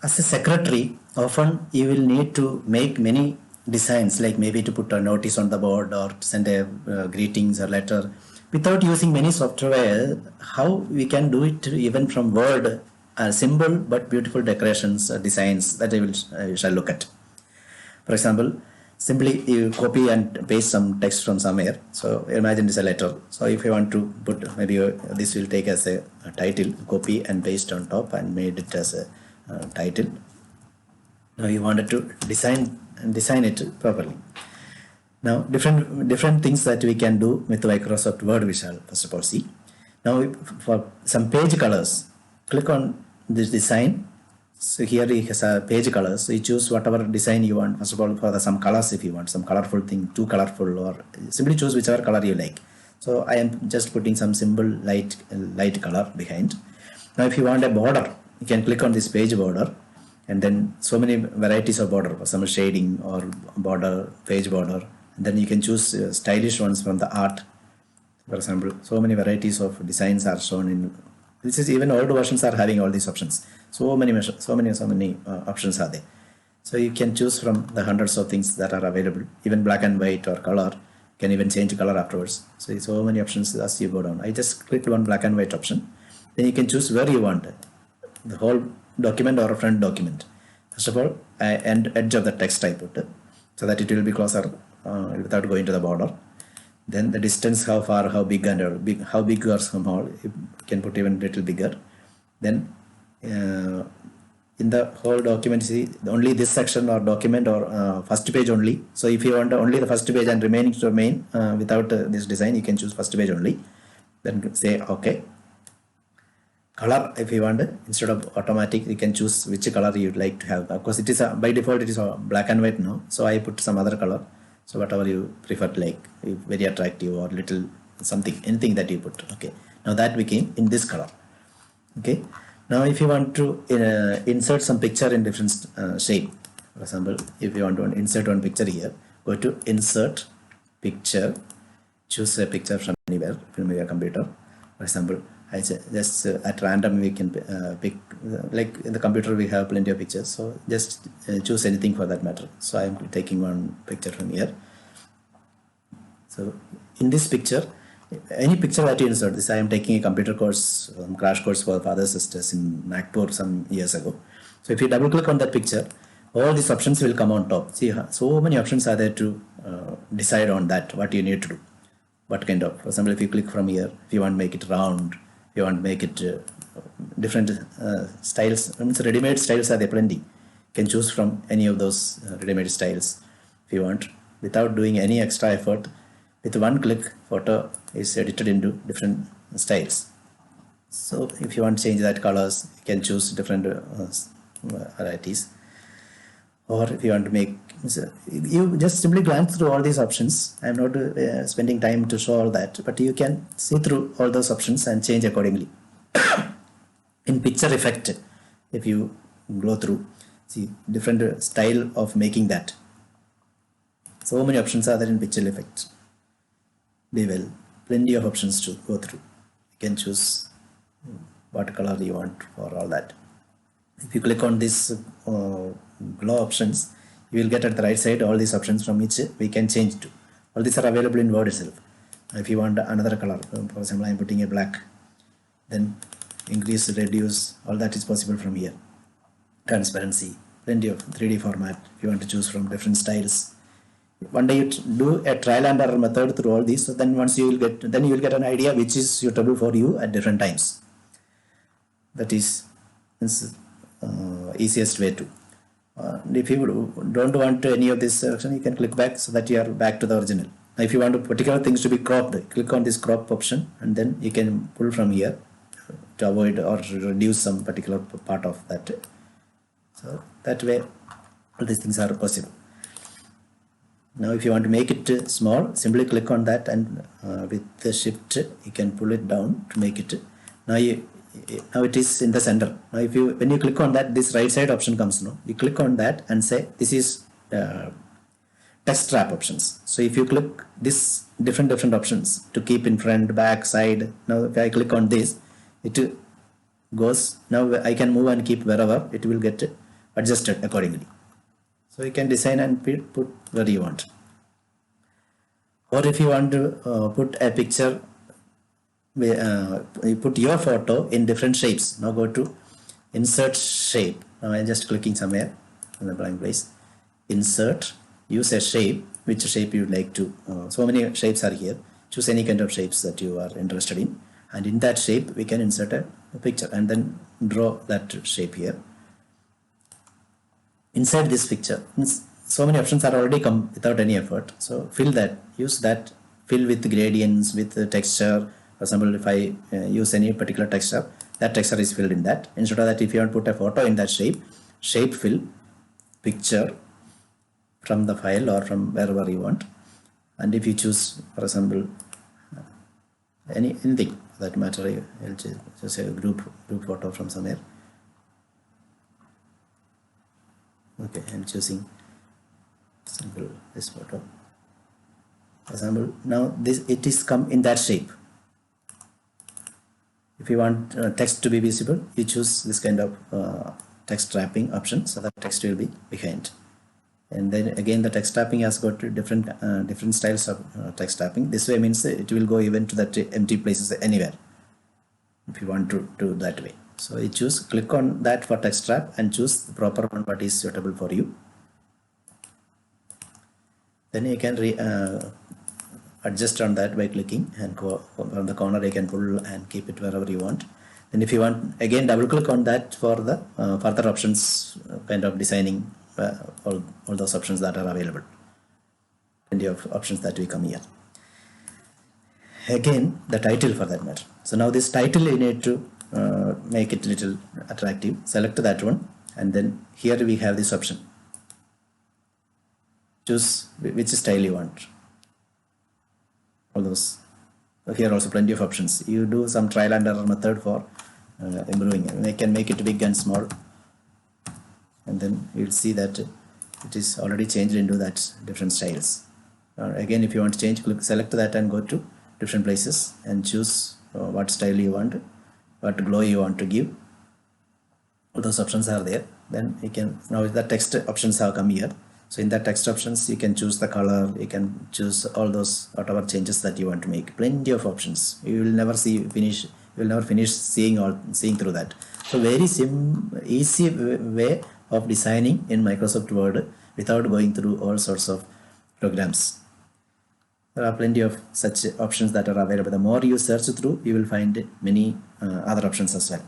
As a secretary, often you will need to make many designs, like maybe to put a notice on the board or send a greetings or letter. Without using many software, how we can do it even from Word, simple but beautiful decorations, designs that I shall look at. For example, simply you copy and paste some text from somewhere. So imagine it's a letter. So if you want to put, maybe this will take as a title, copy and paste on top and made it as a title. Now you wanted to design it properly. Now different things that we can do with Microsoft Word we shall first of all see. Now for some page colors, click on this design. So here it has a page colors. So you choose whatever design you want. First of all, for some colors, if you want some colorful thing, too colorful, or simply choose whichever color you like. So I am just putting some simple light color behind. Now if you want a border, you can click on this page border, and then so many varieties of border, for some shading or border, page border. And then you can choose stylish ones from the art. For example, so many varieties of designs are shown in. This is even old versions are having all these options. So many options are there. So you can choose from the hundreds of things that are available. Even black and white or color, can even change color afterwards. So many options as you go down. I just clicked one black and white option. Then you can choose where you want it, the whole document or a front document. First of all, edge of the text I put, so that it will be closer without going to the border. Then the distance, how far, how big and how big or small, you can put even little bigger. Then in the whole document, see only this section or document or first page only. So if you want only the first page and remaining to remain without this design, you can choose first page only. Then say OK. Color, if you want, instead of automatic, you can choose which color you'd like to have. Of course, it is by default it is black and white now. So I put some other color. So whatever you prefer, like very attractive or little something, anything that you put. Okay. Now that became in this color. Okay. Now if you want to insert some picture in different shape, for example, if you want to insert one picture here, go to insert picture, choose a picture from anywhere from your computer. For example, I just at random we can pick, like in the computer we have plenty of pictures, so just choose anything for that matter. So I am taking one picture from here. So in this picture, any picture that you insert, this I am taking a computer course, crash course for father sisters in Nagpur some years ago. So if you double click on that picture, all these options will come on top. See, so many options are there to decide on that, what you need to do. What kind of, for example, if you click from here, if you want to make it round, if you want to make it different styles, ready-made styles are there plenty. You can choose from any of those ready-made styles if you want, without doing any extra effort. With one click, photo is edited into different styles. So if you want to change that colors, you can choose different varieties. Or if you want to make, you just simply glance through all these options. I am not spending time to show all that, but you can see through all those options and change accordingly. In picture effect, if you go through, see different style of making that. So many options are there in picture effect. Be well, plenty of options to go through. You can choose what color you want for all that. If you click on this glow options, you will get at the right side all these options from which we can change to. All these are available in Word itself. If you want another color, for example, I am putting a black, then increase, reduce, all that is possible from here. Transparency, plenty of 3D format if you want to choose from different styles. One day you do a trial and error method through all these, so then once you will get an idea which is suitable for you at different times. That is easiest way to. If you don't want any of this selection, you can click back so that you are back to the original. Now if you want particular things to be cropped, click on this crop option and then you can pull from here to avoid or reduce some particular part of that. So that way all these things are possible. Now if you want to make it small, simply click on that and with the shift you can pull it down to make it. Now now it is in the center. Now if you, when you click on that, this right side option comes now. You click on that and say this is text wrap options. So if you click this different options to keep in front, back, side. Now if I click on this, it goes, now I can move and keep wherever, it will get adjusted accordingly. So you can design and put where you want. Or if you want to put a picture, you put your photo in different shapes. Now go to insert shape. Now I'm just clicking somewhere in the blank place. Insert, use a shape, which shape you like to. So many shapes are here. Choose any kind of shapes that you are interested in, and in that shape we can insert a picture and then draw that shape here. Inside this picture, so many options are already come without any effort. So fill that, use that, fill with gradients, with texture. For example, if I use any particular texture, that texture is filled in that. Instead of that, if you want to put a photo in that shape, shape fill, picture from the file or from wherever you want. And if you choose, for example, anything that matter, I'll just say a group photo from somewhere. Okay, I'm choosing simple this photo. For example, now this, it is come in that shape. If you want text to be visible, you choose this kind of text wrapping option, so that text will be behind. And then again, the text wrapping has got different styles of text wrapping. This way means it will go even to that empty places anywhere if you want to do that way. So you choose, click on that for text wrap and choose the proper one what is suitable for you. Then you can adjust on that by clicking, and go from the corner you can pull and keep it wherever you want. Then if you want, again double click on that for the further options, kind of designing all those options that are available. Plenty of options that will come here. Again, the title for that matter. So now this title you need to make it little attractive. Select that one, and then here we have this option. Choose which style you want. All those. So here also plenty of options. You do some trial and error method for improving it. You can make it big and small, and then you'll see that it is already changed into that different styles. Again, if you want to change, click, select that and go to different places and choose what style you want, what glow you want to give. All those options are there. Then you can, now the text options have come here. So in that text options, you can choose the color, you can choose all those whatever changes that you want to make. Plenty of options. You will never finish seeing through that. So very easy way of designing in Microsoft Word without going through all sorts of programs. There are plenty of such options that are available. The more you search through, you will find many other options as well.